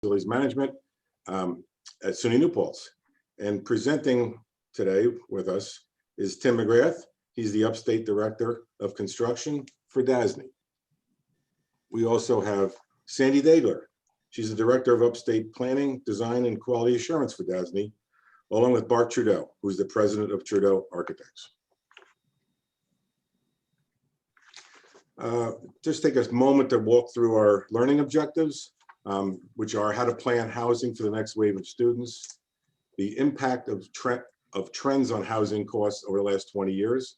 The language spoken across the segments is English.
Facilities Management at SUNY New Paltz. And presenting today with us is Tim McGrath. He's the Upstate Director of Construction for DASNY. We also have Sandy Daigler. She's the Director of Upstate Planning, Design, and Quality Assurance for DASNY, along with Bart Trudeau, who's the President of Trudeau Architects. Just take a moment to walk through our learning objectives, which are how to plan housing for the next wave of students, the impact of trends on housing costs over the last 20 years,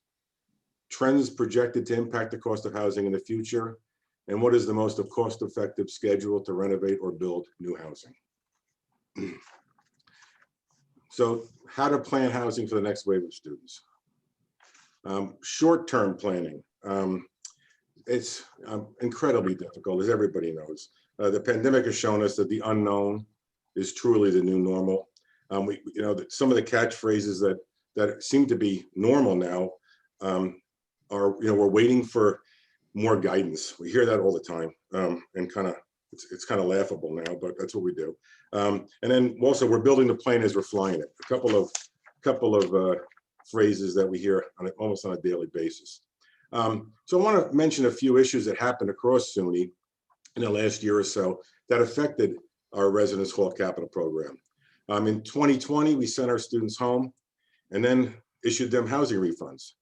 trends projected to impact the cost of housing in the future, and what is the most cost-effective schedule to renovate or build new housing. So how to plan housing for the next wave of students. Short-term planning. It's incredibly difficult, as everybody knows. The pandemic has shown us that the unknown is truly the new normal. Some of the catchphrases that seem to be normal now are, we're waiting for more guidance. We hear that all the time, and it's kind of laughable now, but that's what we do. And then also, we're building the plane as we're flying it. A couple of phrases that we hear almost on a daily basis. So I want to mention a few issues that happened across SUNY in the last year or so that affected our residence hall capital program. In 2020, we sent our students home and then issued them housing refunds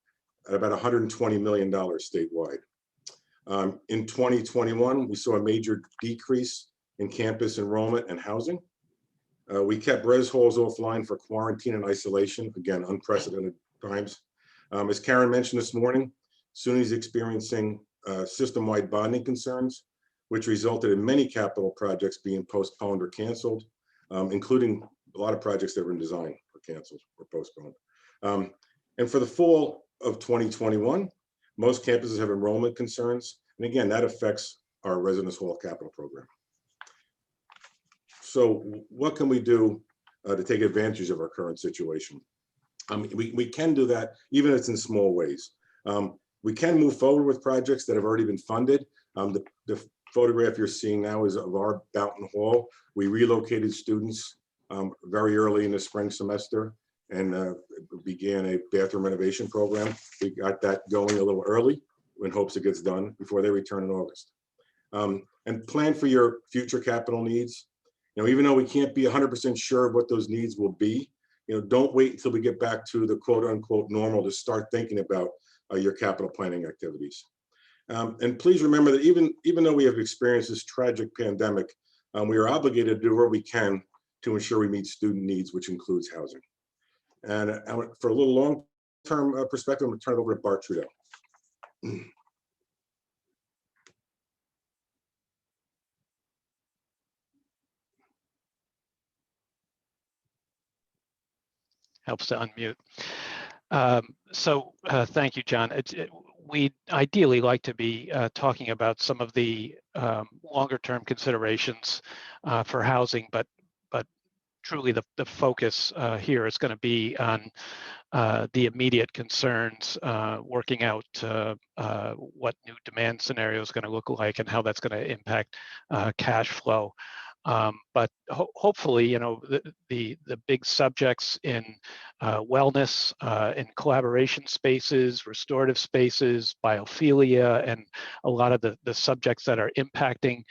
at about $120 million statewide. In 2021, we saw a major decrease in campus enrollment and housing. We kept res halls offline for quarantine and isolation, again, unprecedented times. As Karen mentioned this morning, SUNY's experiencing system-wide bonding concerns, which resulted in many capital projects being postponed or canceled, including a lot of projects that were in design were canceled or postponed. And for the fall of 2021, most campuses have enrollment concerns. And again, that affects our residence hall capital program. So what can we do to take advantage of our current situation? We can do that even if it's in small ways. We can move forward with projects that have already been funded. The photograph you're seeing now is of our Boughton Hall. We relocated students very early in the spring semester and began a bathroom renovation program. We got that going a little early in hopes it gets done before they return in August. And plan for your future capital needs. Even though we can't be 100% sure of what those needs will be, don't wait until we get back to the quote unquote normal to start thinking about your capital planning activities. And please remember that even though we have experienced this tragic pandemic, we are obligated to do what we can to ensure we meet student needs, which includes housing. And for a little long-term perspective, I'm going to turn it over to Bart Trudeau. Helps to unmute. Thank you, John. We'd ideally like to be talking about some of the longer-term considerations for housing, but truly the focus here is going to be on the immediate concerns, working out what new demand scenario is going to look like and how that's going to impact cash flow. But hopefully, the big subjects in wellness, in collaboration spaces, restorative spaces, biophilia, and a lot of the subjects that are impacting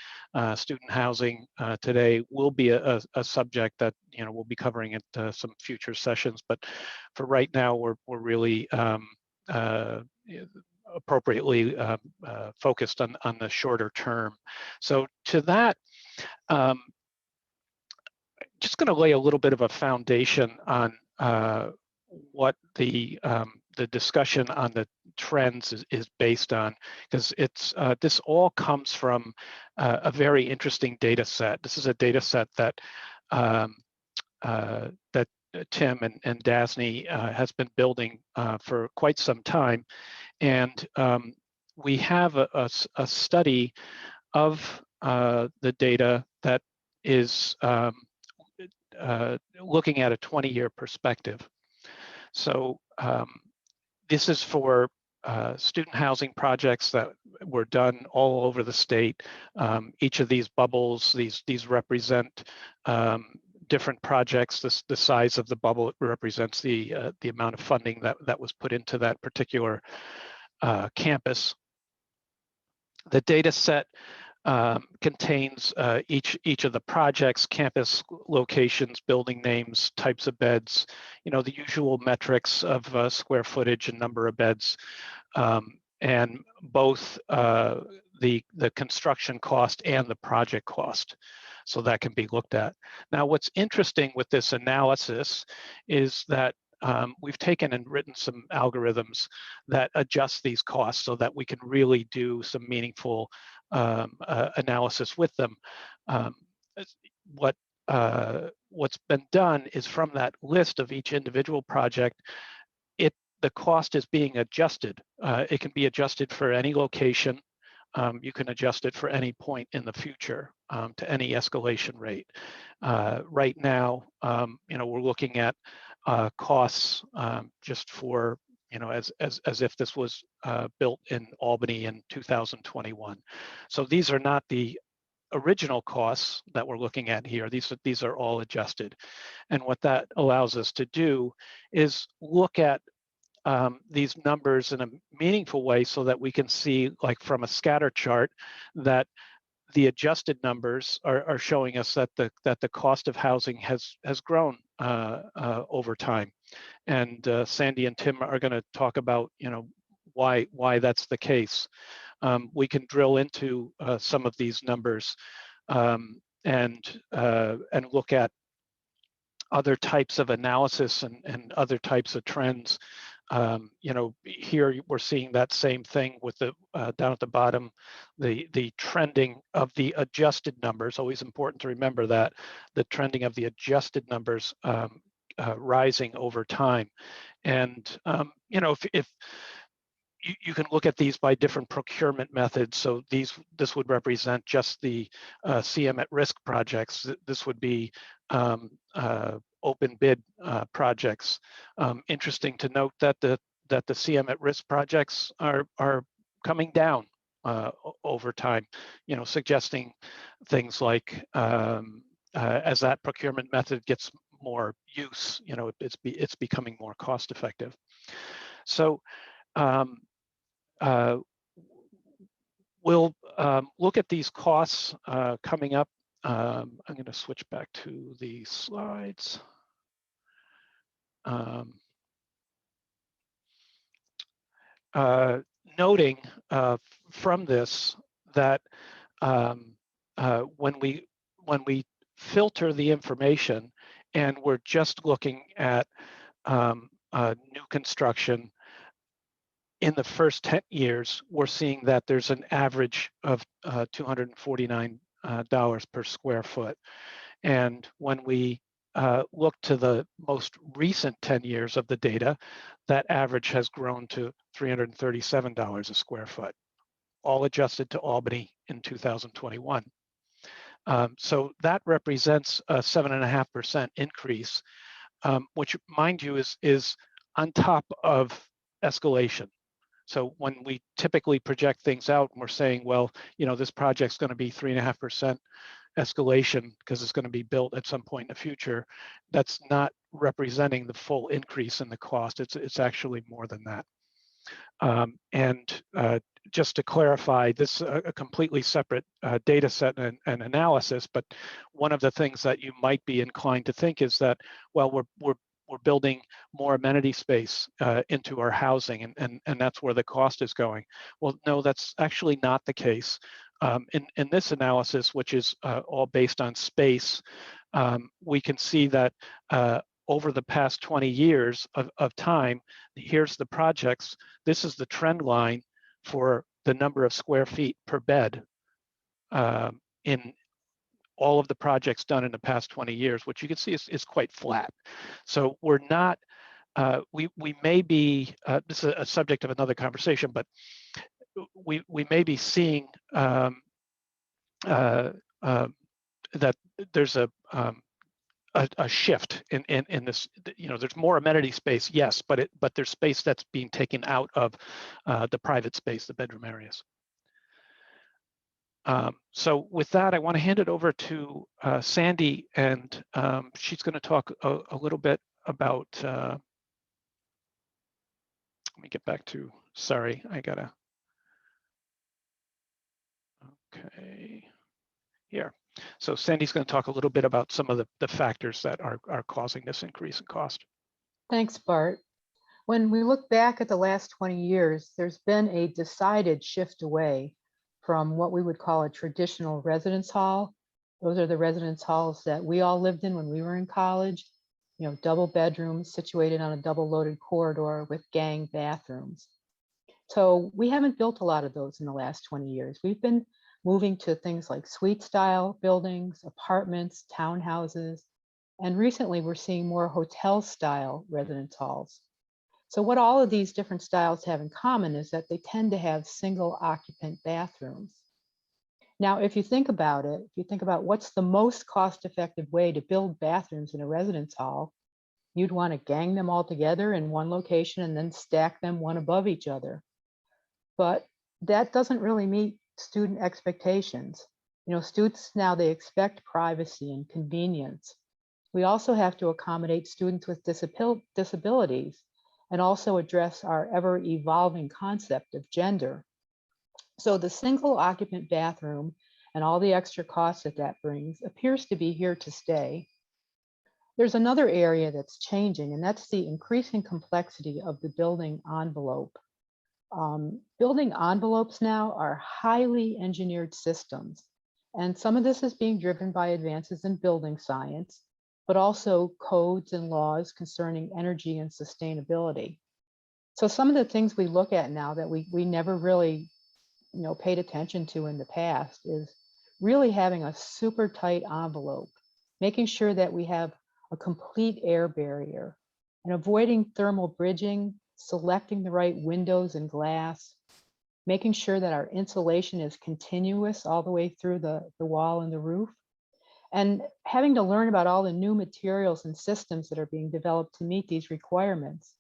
student housing today will be a subject that we'll be covering at some future sessions. But for right now, we're really appropriately focused on the shorter term. So to that, just going to lay a little bit of a foundation on what the discussion on the trends is based on, because it's this all comes from a very interesting data set. This is a data set that that Tim and DASNY has been building for quite some time, and we have a study of the data that is looking at a 20-year perspective. So this is for student housing projects that were done all over the state. Each of these bubbles, these represent different projects. The size of the bubble represents the amount of funding that was put into that particular campus. The data set contains each of the projects, campus locations, building names, types of beds, the usual metrics of square footage and number of beds, and both the construction cost and the project cost. So that can be looked at. Now, what's interesting with this analysis is that we've taken and written some algorithms that adjust these costs so that we can really do some meaningful analysis with them. What's been done is from that list of each individual project, the cost is being adjusted. It can be adjusted for any location. You can adjust it for any point in the future to any escalation rate. Right now, we're looking at costs just for, as if this was built in Albany in 2021. So these are not the original costs that we're looking at here. These are all adjusted. And what that allows us to do is look at these numbers in a meaningful way so that we can see, like from a scatter chart, that the adjusted numbers are showing us that the cost of housing has grown over time. And Sandy and Tim are going to talk about why that's the case. We can drill into some of these numbers and look at other types of analysis and other types of trends. Here we're seeing that same thing with the down at the bottom, the trending of the adjusted numbers. Always important to remember that the trending of the adjusted numbers rising over time. And if you can look at these by different procurement methods. So this would represent just the CM at risk projects. This would be open bid projects. Interesting to note that the CM at risk projects are coming down over time. Suggesting things like as that procurement method gets more use, it's becoming more cost effective. So we'll look at these costs coming up. I'm going to switch back to the slides. Noting from this that when we filter the information and we're just looking at new construction, in the first 10 years, we're seeing that there's an average of $249 per square foot. And when we look to the most recent 10 years of the data, that average has grown to $337 a square foot, all adjusted to Albany in 2021. So that represents a 7.5% increase, which, mind you, is on top of escalation. So when we typically project things out and we're saying, well, this project's going to be 3.5% escalation because it's going to be built at some point in the future, that's not representing the full increase in the cost. It's actually more than that. And just to clarify, this is a completely separate data set and analysis, but one of the things that you might be inclined to think is that, well, we're building more amenity space into our housing, and that's where the cost is going. Well, no, that's actually not the case. In this analysis, which is all based on space, we can see that over the past 20 years of time, here's the projects. This is the trend line for the number of square feet per bed in all of the projects done in the past 20 years, which you can see is quite flat. So we're not, we may be, this is a subject of another conversation, but we may be seeing that there's a a shift in this. You know, there's more amenity space, yes, but there's space that's being taken out of the private space, the bedroom areas. So with that, I want to hand it over to Sandy, and she's going to talk a little bit about. Let me get back to. Sorry, I gotta. Okay, here. So Sandy's going to talk a little bit about some of the factors that are causing this increase in cost. Thanks, Bart. When we look back at the last 20 years, there's been a decided shift away from what we would call a traditional residence hall. Those are the residence halls that we all lived in when we were in college, you know, double bedrooms situated on a double loaded corridor with gang bathrooms. So we haven't built a lot of those in the last 20 years. We've been moving to things like suite style buildings, apartments, townhouses, and recently we're seeing more hotel style residence halls. So what all of these different styles have in common is that they tend to have single occupant bathrooms. Now, if you think about it, if you think about what's the most cost-effective way to build bathrooms in a residence hall, you'd want to gang them all together in one location and then stack them one above each other. But that doesn't really meet student expectations. You know, students now, they expect privacy and convenience. We also have to accommodate students with disabilities and also address our ever evolving concept of gender. So the single occupant bathroom and all the extra costs that that brings appears to be here to stay. There's another area that's changing, and that's the increasing complexity of the building envelope. Building envelopes now are highly engineered systems, and some of this is being driven by advances in building science, but also codes and laws concerning energy and sustainability. So some of the things we look at now that we never really, you know, paid attention to in the past is really having a super tight envelope, making sure that we have a complete air barrier, and avoiding thermal bridging, selecting the right windows and glass, making sure that our insulation is continuous all the way through the wall and the roof, and having to learn about all the new materials and systems that are being developed to meet these requirements.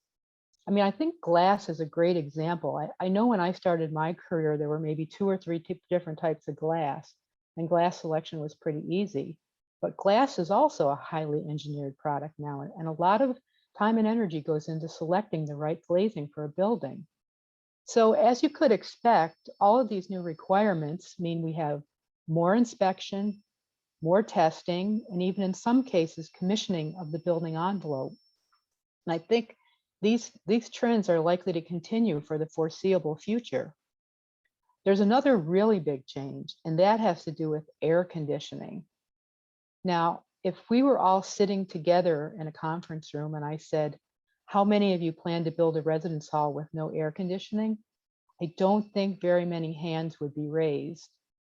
I mean, I think glass is a great example. I know when I started my career, there were maybe 2 or 3 different types of glass, and glass selection was pretty easy. But glass is also a highly engineered product now, and a lot of time and energy goes into selecting the right glazing for a building. So as you could expect, all of these new requirements mean we have more inspection, more testing, and even in some cases, commissioning of the building envelope. And I think these trends are likely to continue for the foreseeable future. There's another really big change, and that has to do with air conditioning. Now, if we were all sitting together in a conference room and I said, how many of you plan to build a residence hall with no air conditioning? I don't think very many hands would be raised.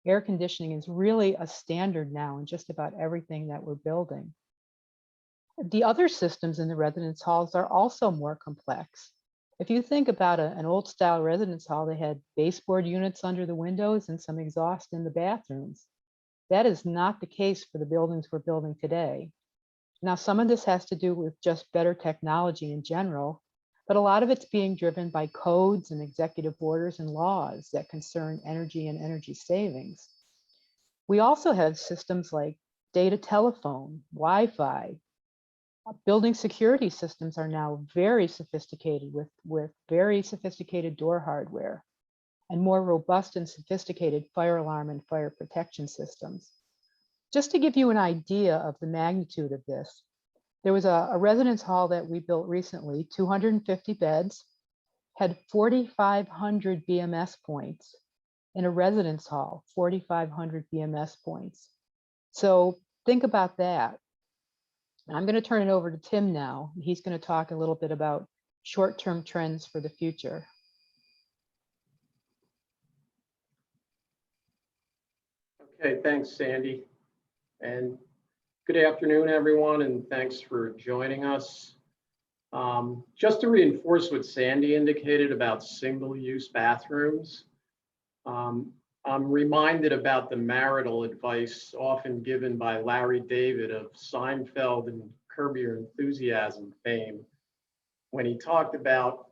Air conditioning is really a standard now in just about everything that we're building. The other systems in the residence halls are also more complex. If you think about an old style residence hall, they had baseboard units under the windows and some exhaust in the bathrooms. That is not the case for the buildings we're building today. Now, some of this has to do with just better technology in general, but a lot of it's being driven by codes and executive orders and laws that concern energy and energy savings. We also have systems like data telephone, Wi-Fi. Building security systems are now very sophisticated with very sophisticated door hardware and more robust and sophisticated fire alarm and fire protection systems. Just to give you an idea of the magnitude of this, there was a residence hall that we built recently, 250 beds, had 4,500 BMS points. In a residence hall, 4,500 BMS points. So think about that. I'm going to turn it over to Tim now. He's going to talk a little bit about short-term trends for the future. Okay, thanks, Sandy. And good afternoon, everyone, and thanks for joining us. Just to reinforce what Sandy indicated about single-use bathrooms, I'm reminded about the marital advice often given by Larry David of Seinfeld and Curb Your Enthusiasm fame, when he talked about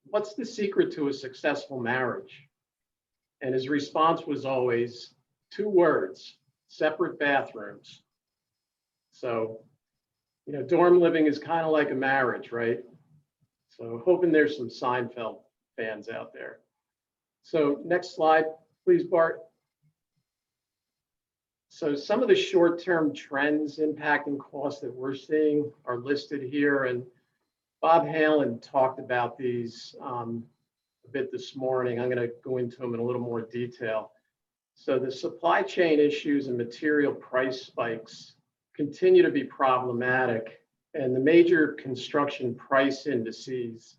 what's the secret to a successful marriage? And his response was always 2 words: separate bathrooms. So, you know, dorm living is kind of like a marriage, right? So hoping there's some Seinfeld fans out there. So next slide, please, Bart. So some of the short-term trends impacting costs that we're seeing are listed here, and Bob Halen talked about these a bit this morning. I'm going to go into them in a little more detail. So the supply chain issues and material price spikes continue to be problematic, and the major construction price indices,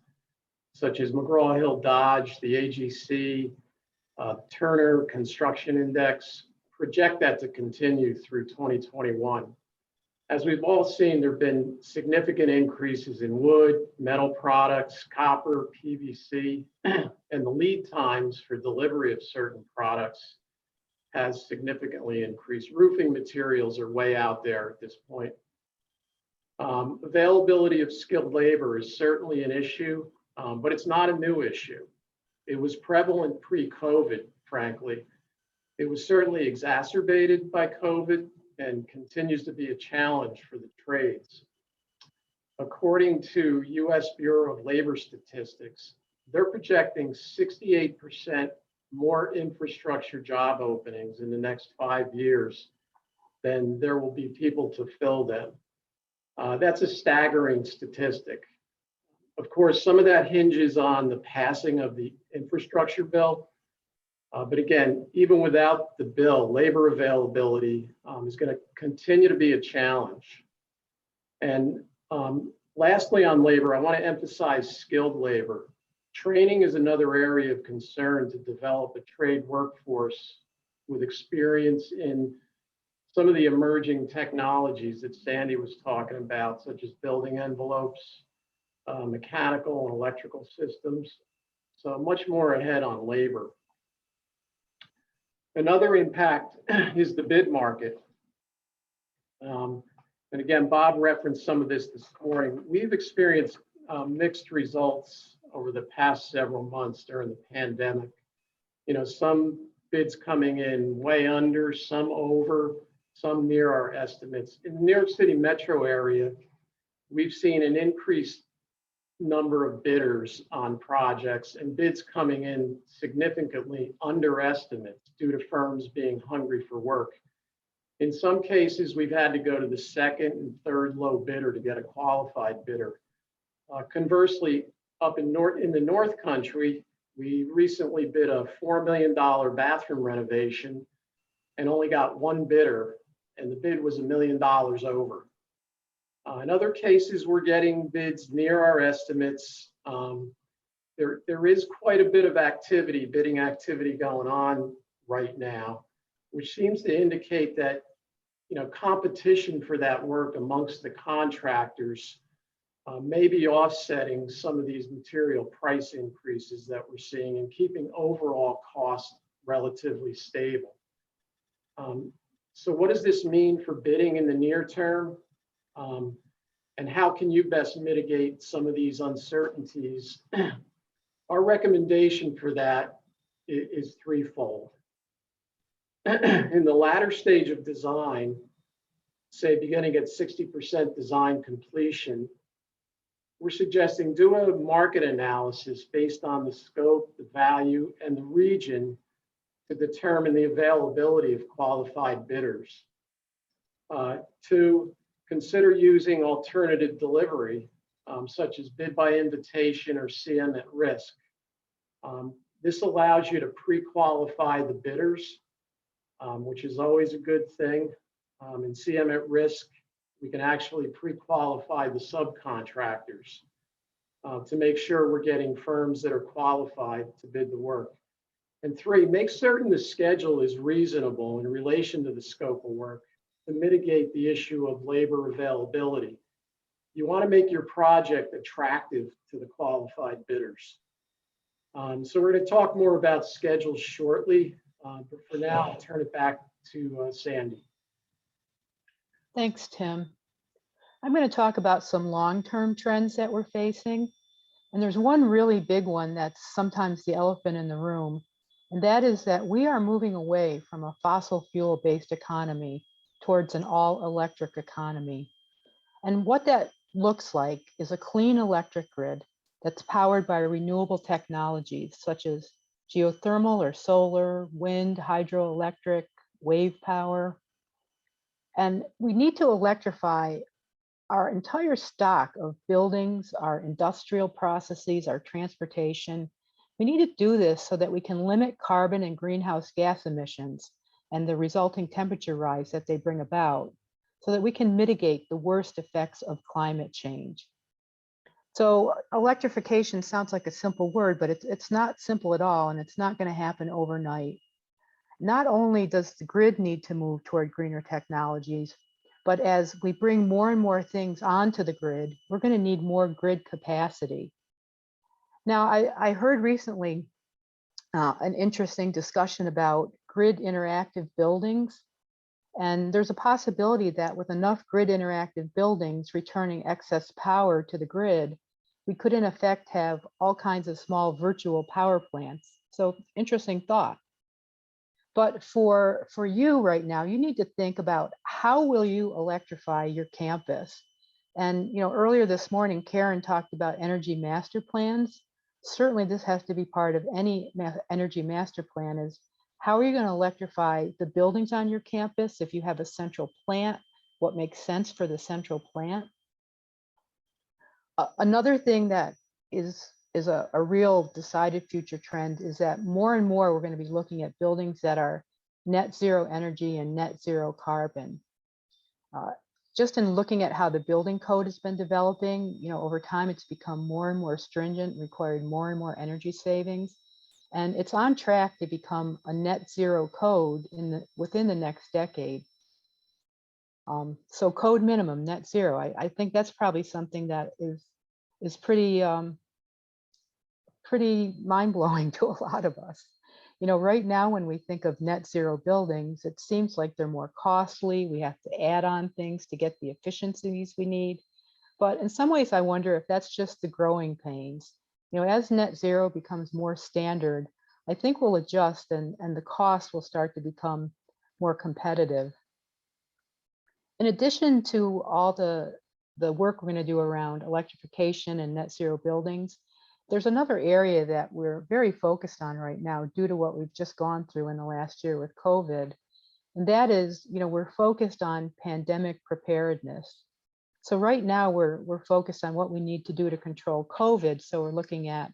such as McGraw-Hill Dodge, the AGC, Turner Construction Index, project that to continue through 2021. As we've all seen, there have been significant increases in wood, metal products, copper, PVC, and the lead times for delivery of certain products has significantly increased. Roofing materials are way out there at this point. Availability of skilled labor is certainly an issue, but it's not a new issue. It was prevalent pre-COVID, frankly. It was certainly exacerbated by COVID and continues to be a challenge for the trades. According to US Bureau of Labor Statistics, they're projecting 68% more infrastructure job openings in the next 5 years than there will be people to fill them. That's a staggering statistic. Of course, some of that hinges on the passing of the infrastructure bill. But again, even without the bill, labor availability is going to continue to be a challenge. And lastly, on labor, I want to emphasize skilled labor. Training is another area of concern to develop a trade workforce with experience in some of the emerging technologies that Sandy was talking about, such as building envelopes, mechanical and electrical systems. So much more ahead on labor. Another impact is the bid market. And again, Bob referenced some of this morning. We've experienced mixed results over the past several months during the pandemic. You know, some bids coming in way under, some over, some near our estimates. In the New York City metro area, we've seen an increased number of bidders on projects and bids coming in significantly under estimates due to firms being hungry for work. In some cases, we've had to go to the second and third low bidder to get a qualified bidder. Conversely, up in the North Country, we recently bid a $4 million bathroom renovation and only got 1 bidder, and the bid was $1 million over. In other cases, we're getting bids near our estimates. There is quite a bit of activity, bidding activity going on right now, which seems to indicate that, you know, competition for that work amongst the contractors may be offsetting some of these material price increases that we're seeing and keeping overall costs relatively stable. So what does this mean for bidding in the near term? And how can you best mitigate some of these uncertainties? Our recommendation for that is threefold. In the latter stage of design, say beginning at 60% design completion, we're suggesting do a market analysis based on the scope, the value, and the region to determine the availability of qualified bidders. 2, consider using alternative delivery, such as bid by invitation or CM at risk. This allows you to pre-qualify the bidders, which is always a good thing. In CM at risk, we can actually pre-qualify the subcontractors to make sure we're getting firms that are qualified to bid the work. And 3, make certain the schedule is reasonable in relation to the scope of work to mitigate the issue of labor availability. You want to make your project attractive to the qualified bidders. So we're going to talk more about schedules shortly. But for now, I'll turn it back to Sandy. Thanks, Tim. I'm going to talk about some long-term trends that we're facing. And there's one really big one that's sometimes the elephant in the room. And that is that we are moving away from a fossil fuel-based economy towards an all-electric economy. And what that looks like is a clean electric grid that's powered by renewable technologies such as geothermal or solar, wind, hydroelectric, wave power. And we need to electrify our entire stock of buildings, our industrial processes, our transportation. We need to do this so that we can limit carbon and greenhouse gas emissions and the resulting temperature rise that they bring about, so that we can mitigate the worst effects of climate change. So electrification sounds like a simple word, but it's not simple at all, and it's not going to happen overnight. Not only does the grid need to move toward greener technologies, but as we bring more and more things onto the grid, we're going to need more grid capacity. Now, I heard recently an interesting discussion about grid interactive buildings. And there's a possibility that with enough grid interactive buildings returning excess power to the grid, we could in effect have all kinds of small virtual power plants. So interesting thought. But for you right now, you need to think about how will you electrify your campus? And earlier this morning, Karen talked about energy master plans. Certainly this has to be part of any energy master plan, is how are you going to electrify the buildings on your campus? If you have a central plant, what makes sense for the central plant? Another thing that is a real decided future trend is that more and more we're going to be looking at buildings that are net zero energy and net zero carbon. Just in looking at how the building code has been developing, over time it's become more and more stringent, required more and more energy savings. And it's on track to become a net zero code within the next decade. So code minimum, net zero. I think that's probably something that is pretty mind-blowing to a lot of us. Right now when we think of net zero buildings, it seems like they're more costly. We have to add on things to get the efficiencies we need. But in some ways, I wonder if that's just the growing pains. As net zero becomes more standard, I think we'll adjust and the cost will start to become more competitive. In addition to all the work we're going to do around electrification and net zero buildings, there's another area that we're very focused on right now due to what we've just gone through in the last year with COVID. And that is, we're focused on pandemic preparedness. So right now we're focused on what we need to do to control COVID. So we're looking at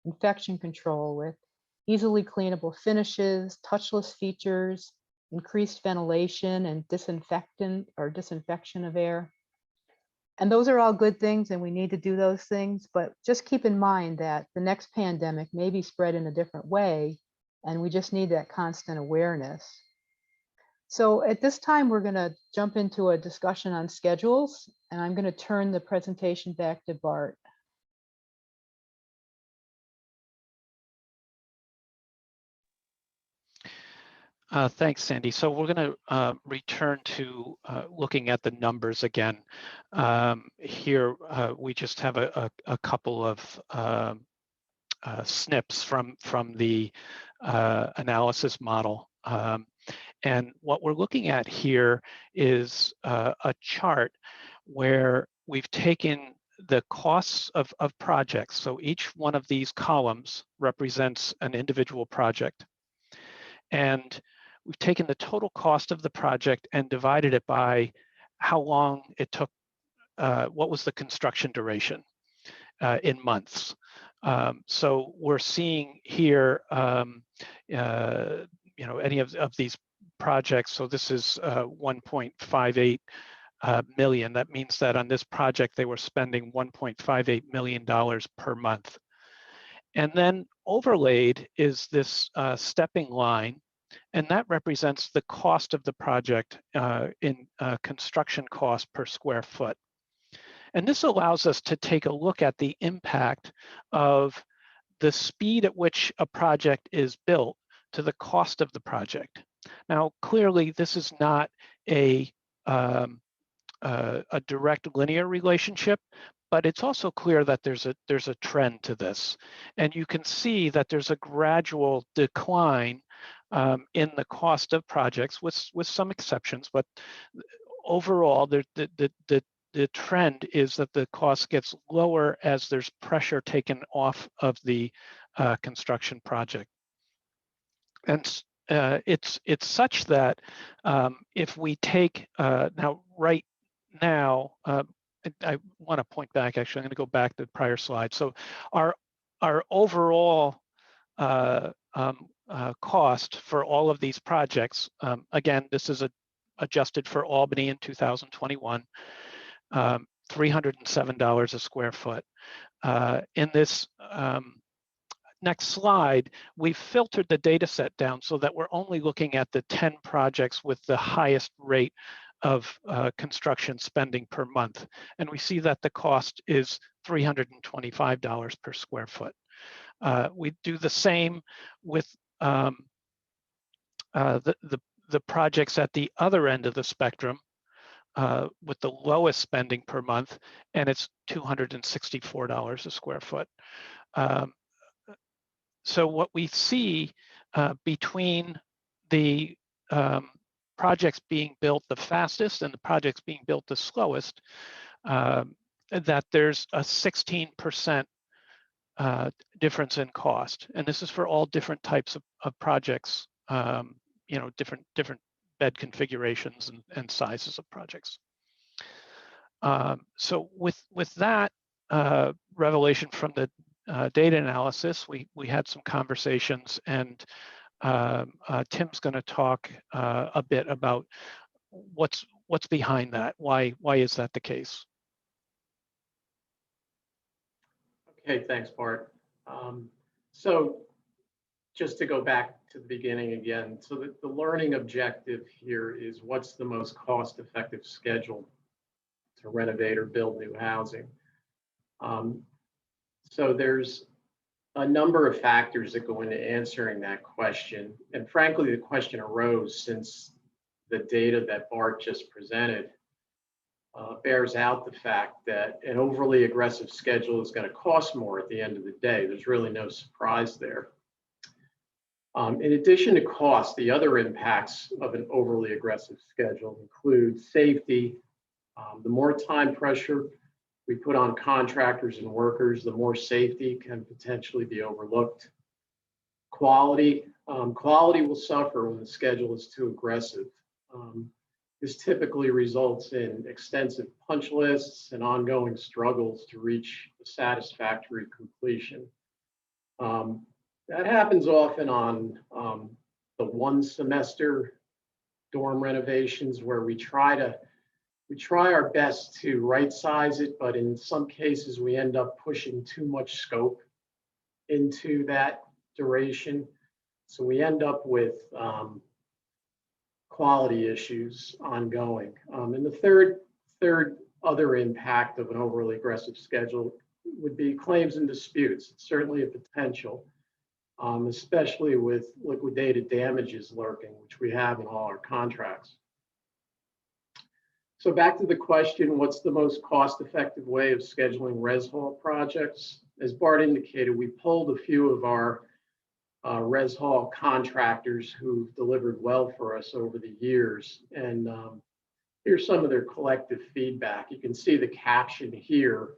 infection control with easily cleanable finishes, touchless features, increased ventilation and disinfection of air. And those are all good things and we need to do those things, but just keep in mind that the next pandemic may be spread in a different way and we just need that constant awareness. So at this time, we're going to jump into a discussion on schedules, and I'm going to turn the presentation back to Bart. Thanks, Sandy. So we're going to return to looking at the numbers again. Here, we just have a couple of snips from the analysis model. And what we're looking at here is a chart where we've taken the costs of projects. So each one of these columns represents an individual project. And we've taken the total cost of the project and divided it by how long it took, what was the construction duration in months. So we're seeing here, any of these projects. So this is 1.58 million. That means that on this project, they were spending $1.58 million per month. And then overlaid is this stepping line, and that represents the cost of the project in construction cost per square foot. And this allows us to take a look at the impact of the speed at which a project is built to the cost of the project. Now, clearly, this is not a direct linear relationship, but it's also clear that there's a trend to this, and you can see that there's a gradual decline in the cost of projects, with some exceptions, but overall, the trend is that the cost gets lower as there's pressure taken off of the construction project. And it's such that if we take right now, I want to point back, actually, I'm going to go back to the prior slide. So our overall cost for all of these projects, again, this is adjusted for Albany in 2021, $307 a square foot. In this next slide, we've filtered the data set down so that we're only looking at the 10 projects with the highest rate of construction spending per month. And we see that the cost is $325 per square foot. We do the same with the projects at the other end of the spectrum, with the lowest spending per month, and it's $264 a square foot. So what we see between the projects being built the fastest and the projects being built the slowest, that there's a 16% difference in cost. And this is for all different types of projects, different bed configurations and sizes of projects. So with that revelation from the data analysis, we had some conversations, and Tim's going to talk a bit about what's behind that. Why is that the case? Okay, thanks, Bart. So just to go back to the beginning again, so the learning objective here is what's the most cost-effective schedule to renovate or build new housing. So there's a number of factors that go into answering that question. And frankly, the question arose since the data that Bart just presented bears out the fact that an overly aggressive schedule is going to cost more at the end of the day. There's really no surprise there. In addition to cost, the other impacts of an overly aggressive schedule include safety. The more time pressure we put on contractors and workers, the more safety can potentially be overlooked. Quality will suffer when the schedule is too aggressive. This typically results in extensive punch lists and ongoing struggles to reach a satisfactory completion. That happens often on the one semester dorm renovations, where we try our best to right size it, but in some cases we end up pushing too much scope into that duration. So we end up with quality issues ongoing. And the third other impact of an overly aggressive schedule would be claims and disputes. It's certainly a potential, especially with liquidated damages lurking, which we have in all our contracts. So back to the question, what's the most cost-effective way of scheduling res hall projects? As Bart indicated, we pulled a few of our res hall contractors who've delivered well for us over the years. And here's some of their collective feedback. You can see the caption here.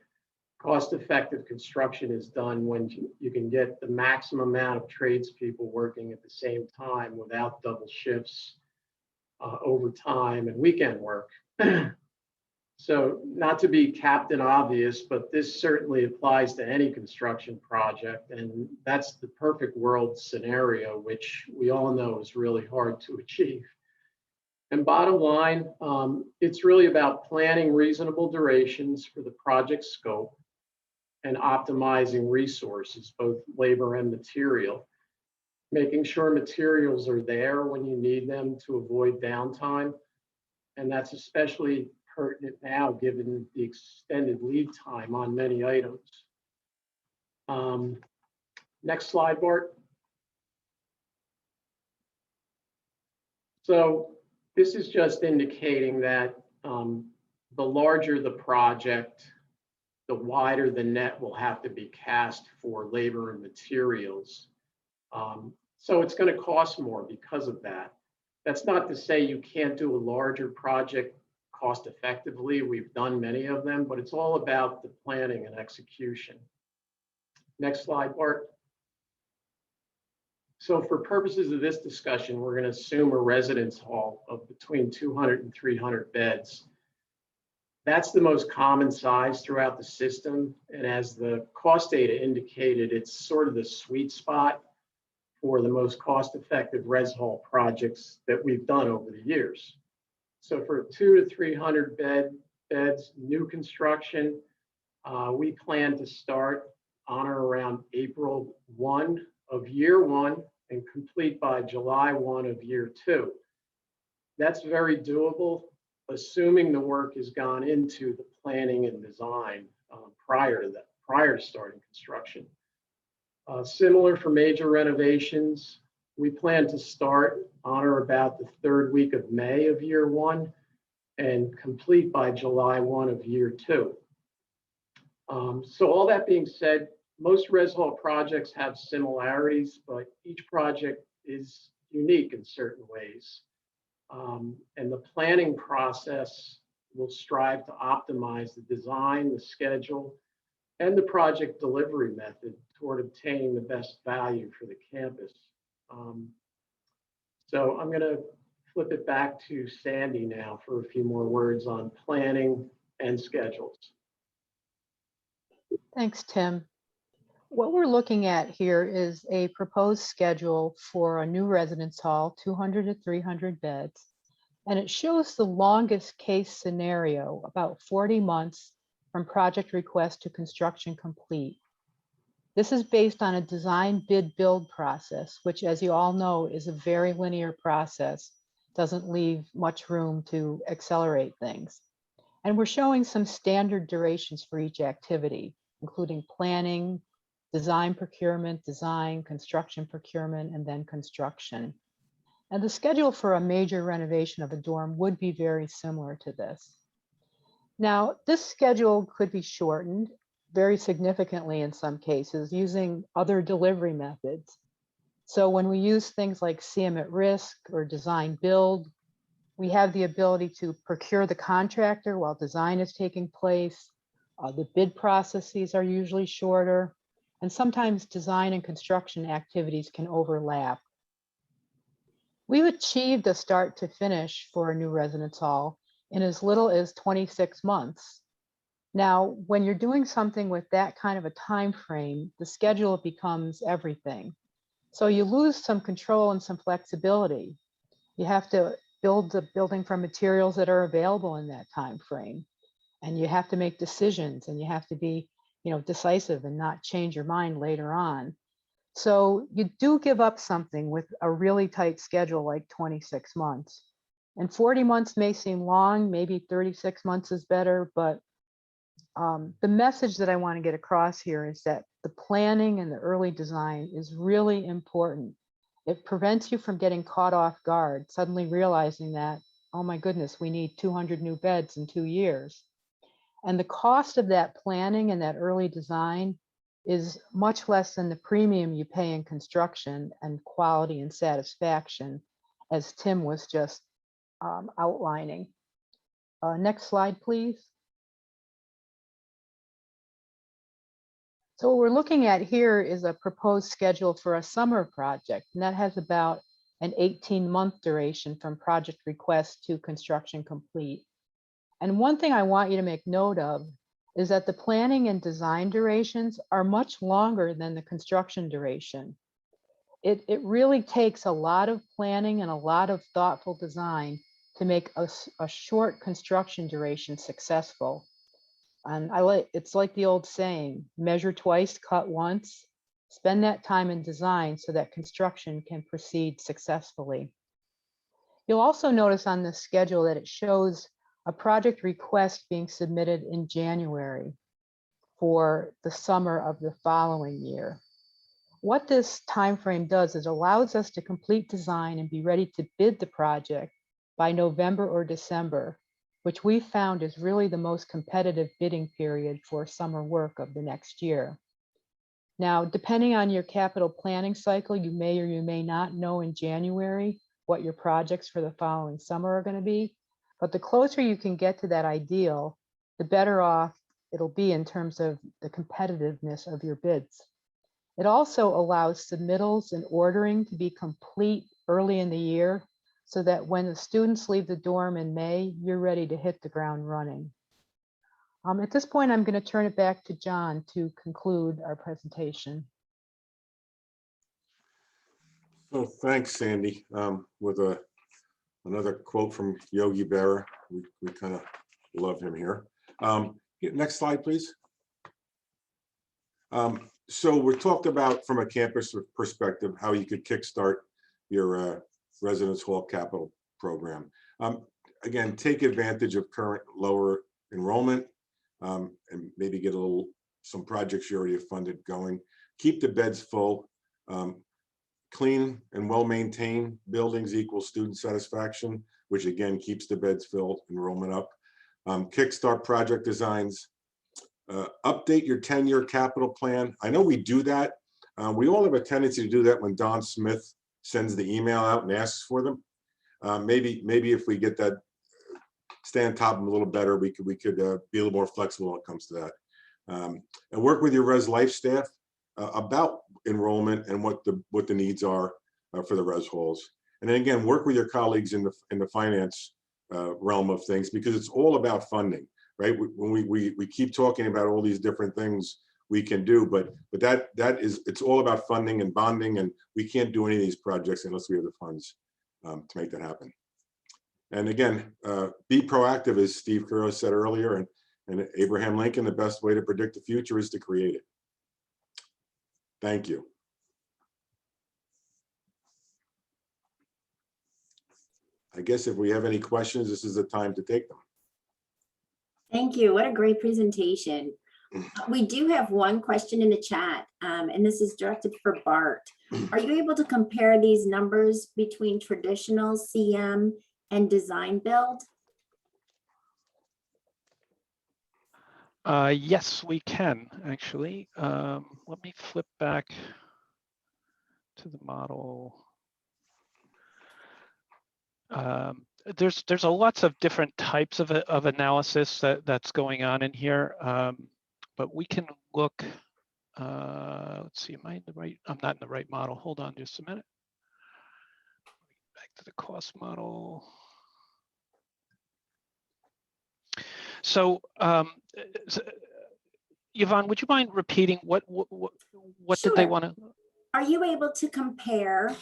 Cost-effective construction is done when you can get the maximum amount of tradespeople working at the same time without double shifts, overtime, and weekend work. So not to be Captain Obvious, but this certainly applies to any construction project, and that's the perfect world scenario, which we all know is really hard to achieve. And bottom line, it's really about planning reasonable durations for the project scope and optimizing resources, both labor and material, making sure materials are there when you need them to avoid downtime. And that's especially pertinent now, given the extended lead time on many items. Next slide, Bart. So this is just indicating that the larger the project, the wider the net will have to be cast for labor and materials. So it's going to cost more because of that. That's not to say you can't do a larger project cost effectively. We've done many of them, but it's all about the planning and execution. Next slide, Bart. So for purposes of this discussion, we're going to assume a residence hall of between 200 and 300 beds. That's the most common size throughout the system. And as the cost data indicated, it's sort of the sweet spot for the most cost-effective res hall projects that we've done over the years. So for 200 to 300 beds, new construction, we plan to start on or around April 1 of year 1 and complete by July 1 of year 2. That's very doable, assuming the work has gone into the planning and design prior to starting construction. Similar for major renovations, we plan to start on or about the 3rd week of May of year 1 and complete by July 1 of year 2. So all that being said, most res hall projects have similarities, but each project is unique in certain ways. And the planning process will strive to optimize the design, the schedule, and the project delivery method toward obtaining the best value for the campus. So I'm going to flip it back to Sandy now for a few more words on planning and schedules. Thanks, Tim. What we're looking at here is a proposed schedule for a new residence hall, 200 to 300 beds. And it shows the longest case scenario, about 40 months from project request to construction complete. This is based on a design bid build process, which, as you all know, is a very linear process, doesn't leave much room to accelerate things. And we're showing some standard durations for each activity, including planning, design procurement, design, construction procurement, and then construction. And the schedule for a major renovation of a dorm would be very similar to this. Now, this schedule could be shortened very significantly in some cases using other delivery methods. So when we use things like CM at risk or design build, we have the ability to procure the contractor while design is taking place. The bid processes are usually shorter, and sometimes design and construction activities can overlap. We've achieved a start to finish for a new residence hall in as little as 26 months. Now, when you're doing something with that kind of a time frame, the schedule becomes everything. So you lose some control and some flexibility. You have to build the building from materials that are available in that time frame, and you have to make decisions, and you have to be, decisive and not change your mind later on. So you do give up something with a really tight schedule like 26 months. And 40 months may seem long, maybe 36 months is better, but the message that I want to get across here is that the planning and the early design is really important. It prevents you from getting caught off guard, suddenly realizing that, oh my goodness, we need 200 new beds in 2 years. And the cost of that planning and that early design is much less than the premium you pay in construction and quality and satisfaction, as Tim was just outlining. Next slide, please. So what we're looking at here is a proposed schedule for a summer project, and that has about an 18-month duration from project request to construction complete. And one thing I want you to make note of is that the planning and design durations are much longer than the construction duration. It really takes a lot of planning and a lot of thoughtful design to make a short construction duration successful. And it's like the old saying, measure twice, cut once. Spend that time in design so that construction can proceed successfully. You'll also notice on the schedule that it shows a project request being submitted in January for the summer of the following year. what this timeframe does is allows us to complete design and be ready to bid the project by November or December, which we found is really the most competitive bidding period for summer work of the next year. Now, depending on your capital planning cycle, you may or you may not know in January what your projects for the following summer are going to be. But the closer you can get to that ideal, the better off it'll be in terms of the competitiveness of your bids. It also allows submittals and ordering to be complete early in the year so that when the students leave the dorm in May, you're ready to hit the ground running. At this point, I'm going to turn it back to John to conclude our presentation. So thanks, Sandy. With another quote from Yogi Berra, we kind of love him here. Next slide, please. So we talked about from a campus perspective how you could kickstart your residence hall capital program. Again, take advantage of current lower enrollment and maybe get some projects you already have funded going. Keep the beds full. Clean and well-maintained buildings equal student satisfaction, which again keeps the beds filled, enrollment up. Kickstart project designs. Update your 10-year capital plan. I know we do that. We all have a tendency to do that when Don Smith sends the email out and asks for them. Maybe if we get that, stay on top of them a little better, we could be a little more flexible when it comes to that. And work with your res life staff about enrollment and what the needs are for the res halls. And then again, work with your colleagues in the finance realm of things, because it's all about funding, right? When we keep talking about all these different things we can do, but it's all about funding and bonding, and we can't do any of these projects unless we have the funds to make that happen. And again, be proactive, as Steve Curro said earlier, and Abraham Lincoln, the best way to predict the future is to create it. Thank you. I guess if we have any questions, this is the time to take them. Thank you. What a great presentation. We do have one question in the chat, and this is directed for Bart. Are you able to compare these numbers between traditional CM and design build? Yes, we can actually. Let me flip back to the model. There's lots of different types of analysis that's going on in here, but we can look. Let's see, am I in the right? I'm not in the right model. Hold on just a minute. Back to the cost model. So, Yvonne, would you mind repeating what Sure. did they want to? Are you able to compare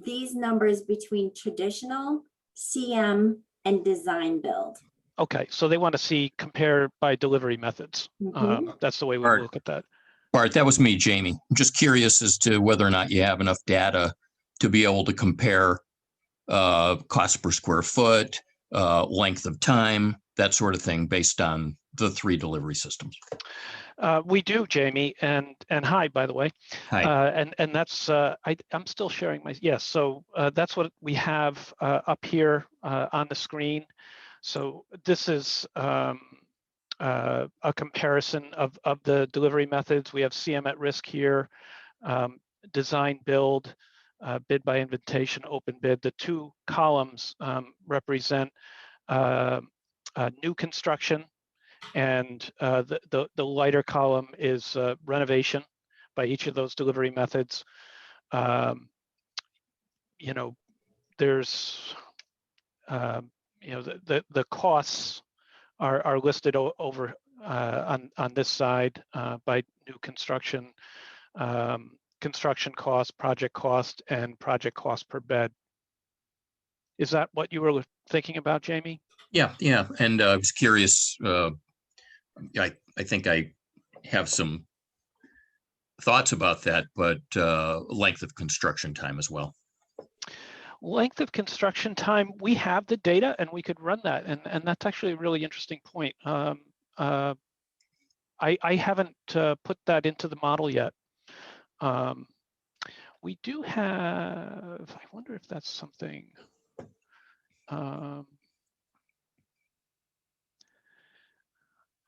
these numbers between traditional, CM, and design build? Okay, so they want to see compare by delivery methods. That's the way we look at that. Bart, that was me, Jamie. I'm just curious as to whether or not you have enough data to be able to compare cost per square foot, length of time, that sort of thing, based on the 3 delivery systems. We do, Jamie, and hi, by the way. Hi. And that's I'm still sharing my so that's what we have up here on the screen. So this is a comparison of the delivery methods. We have CM at risk here, design build, bid by invitation, open bid. The 2 columns represent new construction, and the lighter column is renovation by each of those delivery methods. You know, there's the costs are listed over on this side by new construction, construction cost, project cost, and project cost per bed. Is that what you were thinking about, Jamie? Yeah. And I was curious. I think I have some thoughts about that, but length of construction time as well. Length of construction time, we have the data and we could run that. And that's actually a really interesting point. I haven't put that into the model yet. We do have, I wonder if that's something. I'm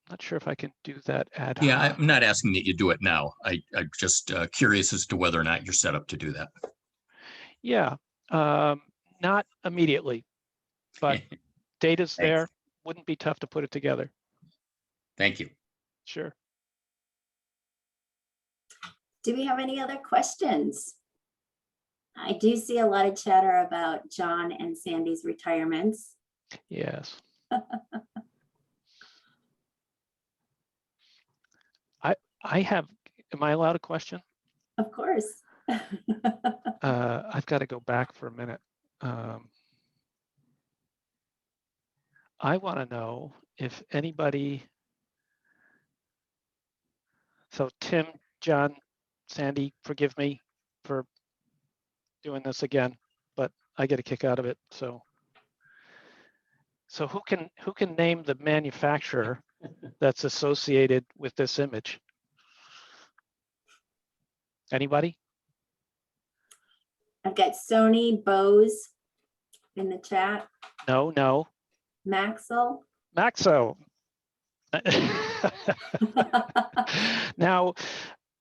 not sure if I can do that ad hoc. Yeah, I'm not asking that you do it now. I'm just curious as to whether or not you're set up to do that. Yeah, not immediately, but data's Thanks. there. Wouldn't be tough to put it together. Thank you. Sure. Do we have any other questions? I do see a lot of chatter about John and Sandy's retirements. Yes. I have, am I allowed a question? Of course. I've got to go back for a minute. I want to know if anybody, so Tim, John, Sandy, forgive me for doing this again, but I get a kick out of it. So who can name the manufacturer that's associated with this image? Anybody? I've got Sony, Bose in the chat, No. Maxell. Maxo. Now,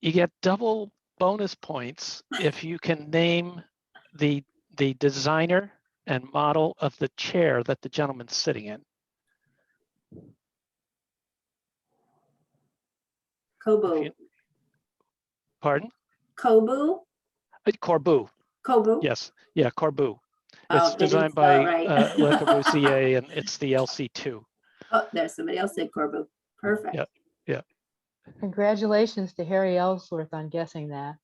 you get double bonus points if you can name the designer and model of the chair that the gentleman's sitting in. Kobu. Pardon? Kobu? Corbu. Kobu? Yes. Yeah, Corbu. Oh, It's they didn't designed spell by it right. Le Corbusier, and it's the LC2. Oh, there's somebody else said Corbu. Perfect. Yep. Yeah. Congratulations to Harry Ellsworth on guessing that.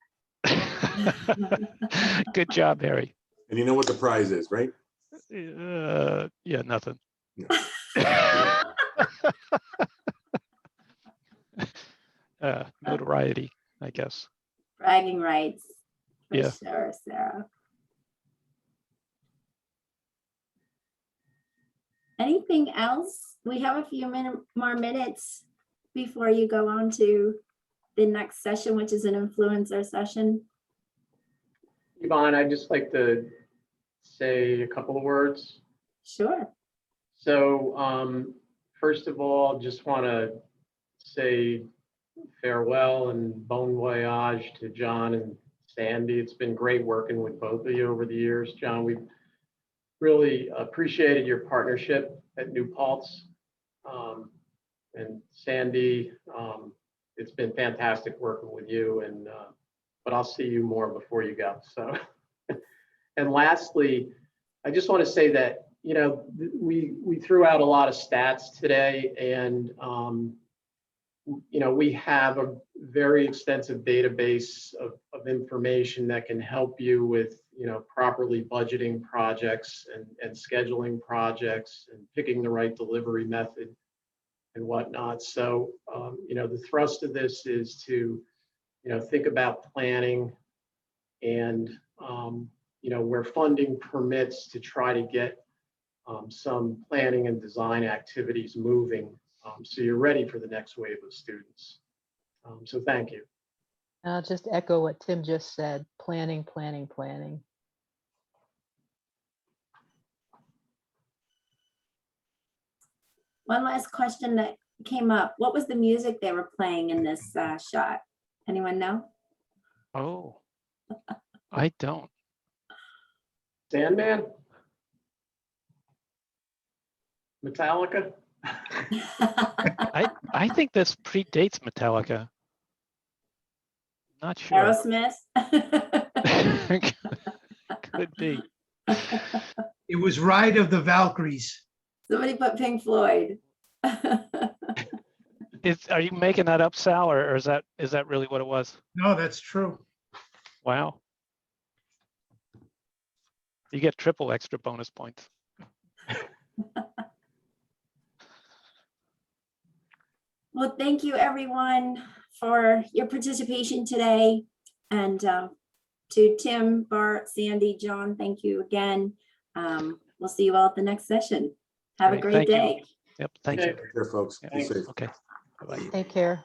Good job, Harry. And you know what the prize is, right? Yeah, nothing. Notoriety, I guess. Bragging rights. For Yeah. sure, Sarah. Anything else? We have a few more minutes before you go on to the next session, which is an influencer session. Yvonne, I'd just like to say a couple of words. Sure. So first of all, just want to say farewell and bon voyage to John and Sandy. It's been great working with both of you over the years. John, we've really appreciated your partnership at New Paltz. And Sandy, it's been fantastic working with you, and but I'll see you more before you go. So, and lastly, I just want to say that, you know, we threw out a lot of stats today, and you know, we have a very extensive database of information that can help you with, you know, properly budgeting projects and scheduling projects and picking the right delivery method and whatnot. So, you know, the thrust of this is to, you know, think about planning and, you know, where funding permits, to try to get some planning and design activities moving, so you're ready for the next wave of students. So thank you. I'll just echo what Tim just said, planning, planning, planning. One last question that came up. What was the music they were playing in this shot? Anyone know? Oh, I don't. Sandman? Metallica? I think this predates Metallica. Not sure. Aerosmith? Could be. It was Ride of the Valkyries. Somebody put Pink Floyd. Are you making that up, Sal, or is that really what it was? No, that's true. Wow. You get triple extra bonus points. Well, thank you everyone for your participation today. And to Tim, Bart, Sandy, John, thank you again. We'll see you all at the next session. Have a great Thank you. day. Yep, thank Okay. you. Take care, folks. Be Thanks. safe. Okay. Bye-bye. Take care.